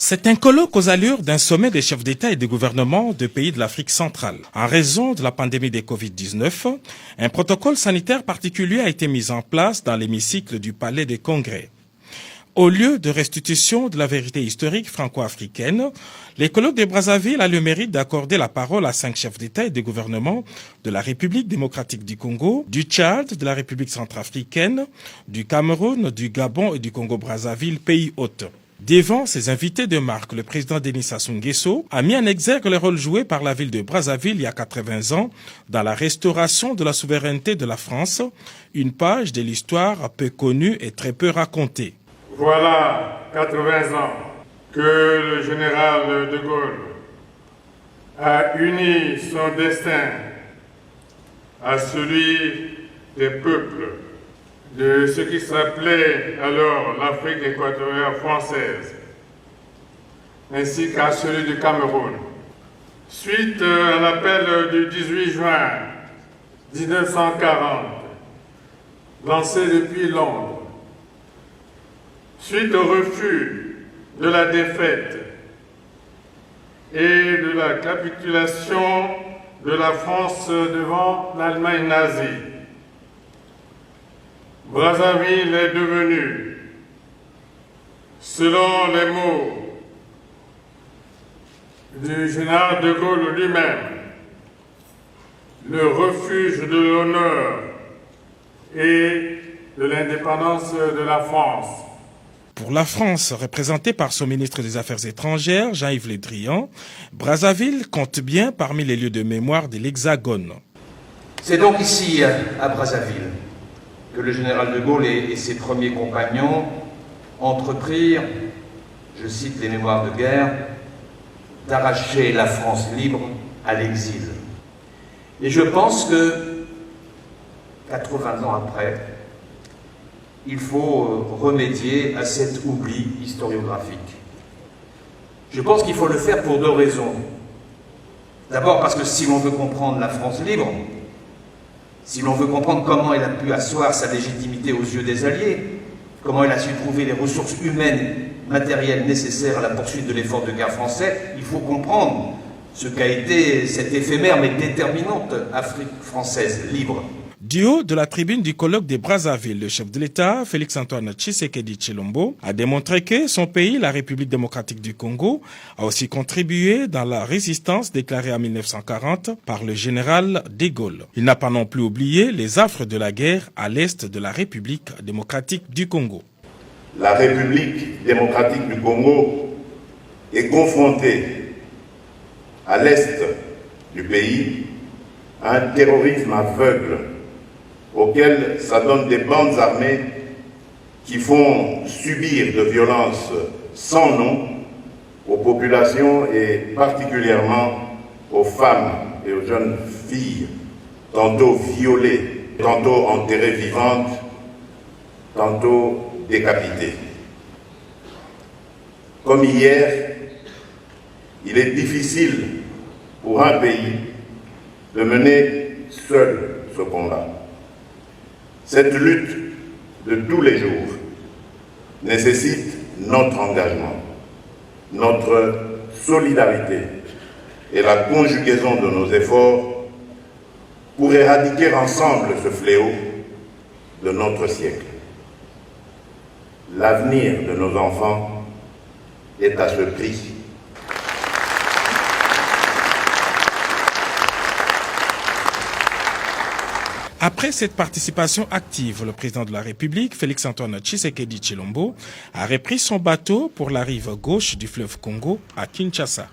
C'est un colloque aux allures d'un sommet des chefs d'État et de gouvernement de pays de l'Afrique centrale. En raison de la pandémie de Covid-19, un protocole sanitaire particulier a été mis en place dans l'hémicycle du Palais des Congrès. Au lieu de restitution de la vérité historique franco-africaine, les colloques de Brazzaville a le mérite d'accorder la parole à 5 chefs d'État et de gouvernement de la République démocratique du Congo, du Tchad, de la République centrafricaine, du Cameroun, du Gabon et du Congo-Brazzaville, pays hôtes. Devant ses invités de marque, le président Denis Sassou Nguesso a mis en exergue le rôle joué par la ville de Brazzaville il y a 80 ans dans la restauration de la souveraineté de la France, une page de l'histoire peu connue et très peu racontée. Voilà 80 ans que le général de Gaulle a uni son destin à celui des peuples de ce qui s'appelait alors l'Afrique équatoriale française, ainsi qu'à celui du Cameroun. Suite à l'appel du 18 juin 1940, lancé depuis Londres, suite au refus de la défaite et de la capitulation de la France devant l'Allemagne nazie, Brazzaville est devenue, selon les mots du général de Gaulle lui-même, le refuge de l'honneur et de l'indépendance de la France. Pour la France, représentée par son ministre des Affaires étrangères, Jean-Yves Le Drian, Brazzaville compte bien parmi les lieux de mémoire de l'Hexagone. C'est donc ici, à Brazzaville, que le général de Gaulle et ses premiers compagnons entreprirent, je cite les mémoires de guerre, d'arracher la France libre à l'exil. Et je pense que, 80 ans après, il faut remédier à cet oubli historiographique. Je pense qu'il faut le faire pour 2 raisons. D'abord parce que si l'on veut comprendre la France libre, si l'on veut comprendre comment elle a pu asseoir sa légitimité aux yeux des Alliés, comment elle a su trouver les ressources humaines, matérielles nécessaires à la poursuite de l'effort de guerre français, il faut comprendre ce qu'a été cette éphémère mais déterminante Afrique française libre. Du haut de la tribune du colloque de Brazzaville, le chef de l'État, Félix-Antoine Tshisekedi Tshilombo, a démontré que son pays, la République démocratique du Congo, a aussi contribué dans la résistance déclarée en 1940 par le général de Gaulle. Il n'a pas non plus oublié les affres de la guerre à l'est de la République démocratique du Congo. La République démocratique du Congo est confrontée à l'est du pays à un terrorisme aveugle auquel s'adonnent des bandes armées qui font subir de violences sans nom aux populations et particulièrement aux femmes et aux jeunes filles, tantôt violées, tantôt enterrées vivantes, tantôt décapitées. Comme hier, il est difficile pour un pays de mener seul ce combat. Cette lutte de tous les jours nécessite notre engagement, notre solidarité et la conjugaison de nos efforts pour éradiquer ensemble ce fléau de notre siècle. L'avenir de nos enfants est à ce prix. Après cette participation active, le président de la République, Félix-Antoine Tshisekedi Tshilombo, a repris son bateau pour la rive gauche du fleuve Congo à Kinshasa.